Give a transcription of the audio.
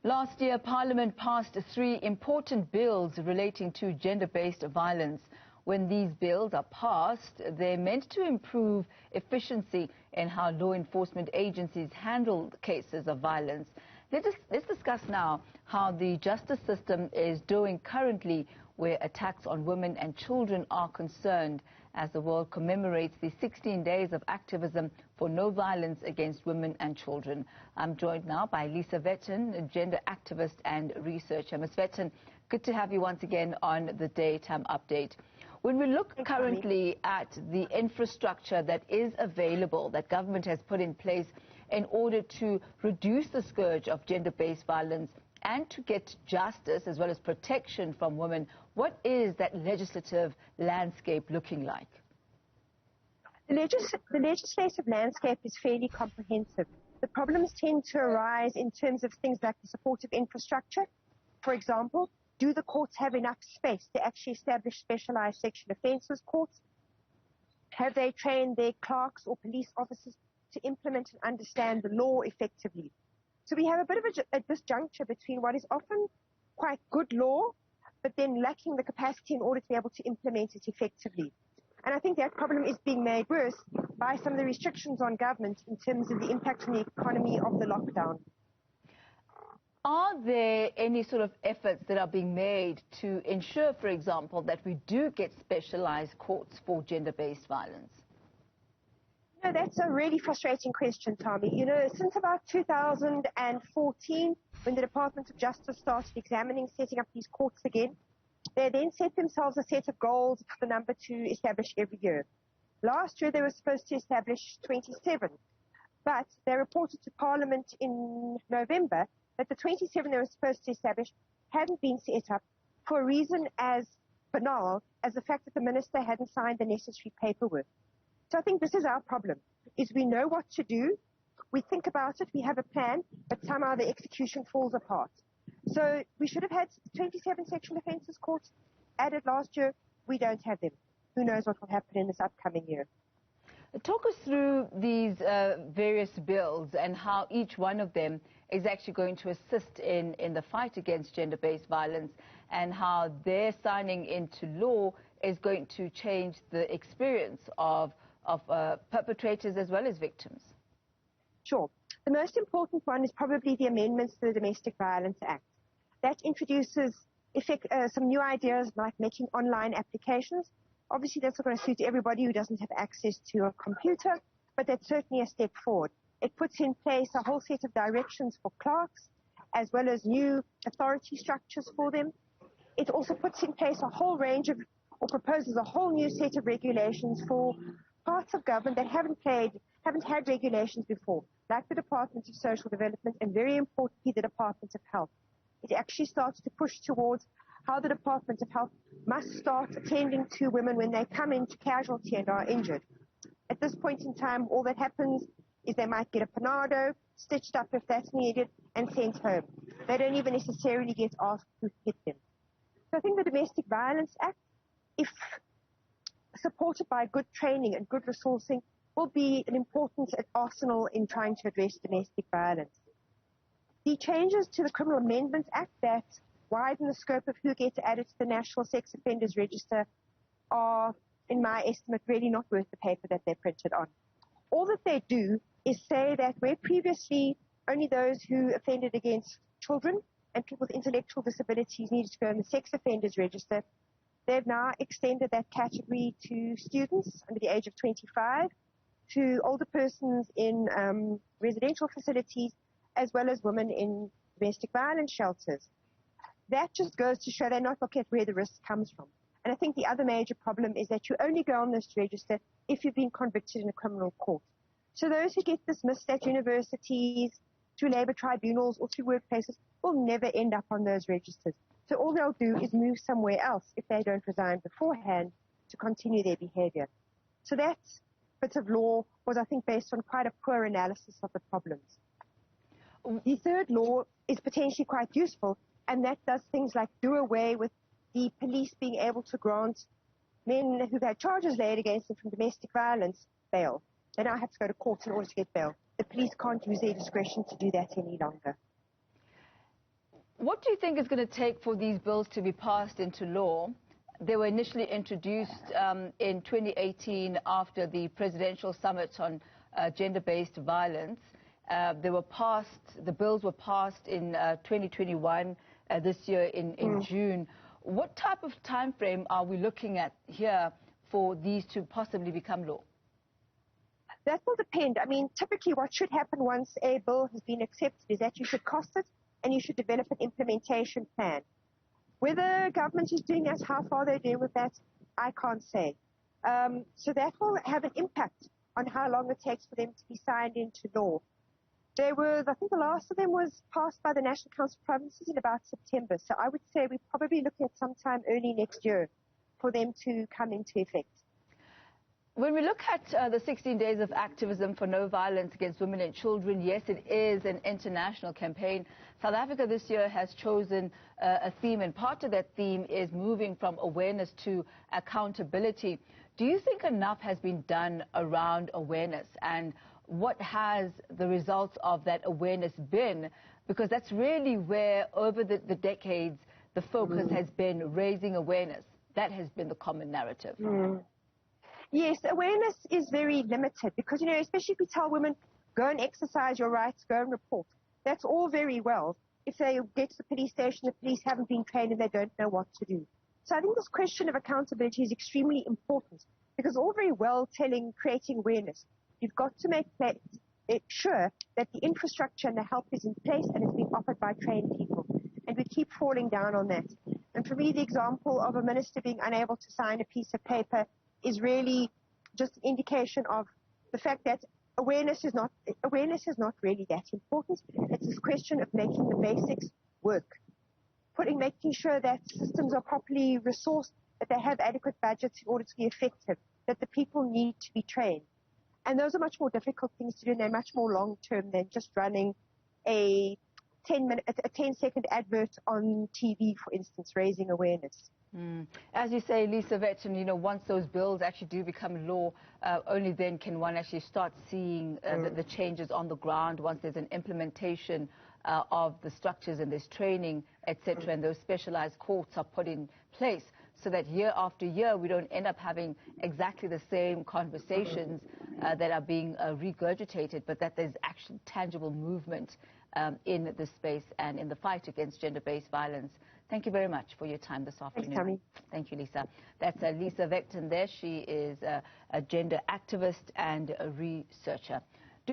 Last year, Parliament passed 3 important bills relating to gender-based violence. When these bills are passed, they're meant to improve efficiency in how law enforcement agencies handle cases of violence. Let's discuss now how the justice system is doing currently where attacks on women and children are concerned, as the world commemorates the 16 days of activism for no violence against women and children. I'm joined now by Vetten, a gender activist and researcher. Ms. Vetten, good to have you once again on the Daytime Update. When we look currently at the infrastructure that is available, that government has put in place in order to reduce the scourge of gender-based violence and to get justice as well as protection from women, what is that legislative landscape looking like? The legislative landscape is fairly comprehensive. The problems tend to arise in terms of things like the supportive infrastructure. For example, do the courts have enough space to actually establish specialized sexual offences courts? Have they trained their clerks or police officers to implement and understand the law effectively? So we have a bit of a disjuncture between what is often quite good law, but then lacking the capacity in order to be able to implement it effectively. And I think that problem is being made worse by some of the restrictions on government in terms of the impact on the economy of the lockdown. Are there any sort of efforts that are being made to ensure, for example, that we do get specialized courts for gender-based violence? No, that's a really frustrating question, Tommy. You know, since about 2014, when the Department of Justice started examining setting up these courts again, they then set themselves a set of goals, the number to establish every year. Last year, they were supposed to establish 27, but they reported to Parliament in November that the 27 they were supposed to establish hadn't been set up for a reason as banal as the fact that the minister hadn't signed the necessary paperwork. So I think this is our problem, is we know what to do, we think about it, we have a plan, but somehow the execution falls apart. So we should have had 27 sexual offences courts added last year. We don't have them. Who knows what will happen in this upcoming year? Talk us through these various bills and how each one of them is actually going to assist in the fight against gender-based violence, and how their signing into law is going to change the experience of perpetrators as well as victims. Sure. The most important one is probably the amendments to the Domestic Violence Act. That introduces some new ideas like making online applications. Obviously, that's not going to suit everybody who doesn't have access to a computer, but that's certainly a step forward. It puts in place a whole set of directions for clerks, as well as new authority structures for them. It also puts in place a whole range of, or proposes a whole new set of regulations for parts of government that haven't had regulations before, like the Department of Social Development and, very importantly, the Department of Health. It actually starts to push towards how the Department of Health must start attending to women when they come into casualty and are injured. At this point in time, all that happens is they might get a Panado, stitched up if that's needed, and sent home. They don't even necessarily get asked who hit them. So I think the Domestic Violence Act, if supported by good training and good resourcing, will be an important arsenal in trying to address domestic violence. The changes to the Criminal Amendments Act that widen the scope of who gets added to the National Sex Offenders Register are, in my estimate, really not worth the paper that they're printed on. All that they do is say that where previously only those who offended against children and people with intellectual disabilities needed to go in the Sex Offenders Register, they've now extended that category to students under the age of 25, to older persons in residential facilities, as well as women in domestic violence shelters. That just goes to show they're not looking at where the risk comes from. And I think the other major problem is that you only go on this register if you've been convicted in a criminal court. So those who get dismissed at universities, through labour tribunals or through workplaces will never end up on those registers. So all they'll do is move somewhere else if they don't resign beforehand to continue their behaviour. So that bit of law was, I think, based on quite a poor analysis of the problems. The third law is potentially quite useful, and that does things like do away with the police being able to grant men who've had charges laid against them from domestic violence bail. They now have to go to court in order to get bail. The police can't use their discretion to do that any longer. What do you think is going to take for these bills to be passed into law? They were initially introduced in 2018 after the presidential summit on gender-based violence. The bills were passed in 2021, this year in June. What type of time frame are we looking at here for these to possibly become law? That will depend. I mean, typically what should happen once a bill has been accepted is that you should cost it and you should develop an implementation plan. Whether government is doing that, how far they're doing with that, I can't say. So that will have an impact on how long it takes for them to be signed into law. I think the last of them was passed by the National Council of Provinces in about September. So I would say we're probably looking at sometime early next year for them to come into effect. When we look at the 16 Days of Activism for No Violence Against Women and Children, yes, it is an international campaign. South Africa this year has chosen a theme, and part of that theme is moving from awareness to accountability. Do you think enough has been done around awareness, and what has the results of that awareness been? Because that's really where, over the decades, the focus has been raising awareness. That has been the common narrative. Yes, awareness is very limited because, you know, especially if we tell women, go and exercise your rights, go and report. That's all very well. If they get to the police station, the police haven't been trained and they don't know what to do. So I think this question of accountability is extremely important because all very well creating awareness. You've got to make sure that the infrastructure and the help is in place and it's being offered by trained people. And we keep falling down on that. And for me, the example of a minister being unable to sign a piece of paper is really just an indication of the fact that awareness is not really that important. It's this question of making the basics work. Making sure that systems are properly resourced, that they have adequate budgets in order to be effective, that the people need to be trained. And those are much more difficult things to do, and they're much more long-term than just running a 10-second advert on TV, for instance, raising awareness. As you say, Lisa Vetten, you know, once those bills actually do become law, only then can one actually start seeing the changes on the ground, once there's an implementation of the structures and there's training, etc., and those specialized courts are put in place so that year after year we don't end up having exactly the same conversations that are being regurgitated, but that there's actually tangible movement in this space and in the fight against gender-based violence. Thank you very much for your time this afternoon. Thanks, Tammy. Thank you, Lisa. That's Lisa Vetten there. She is a gender activist and a researcher.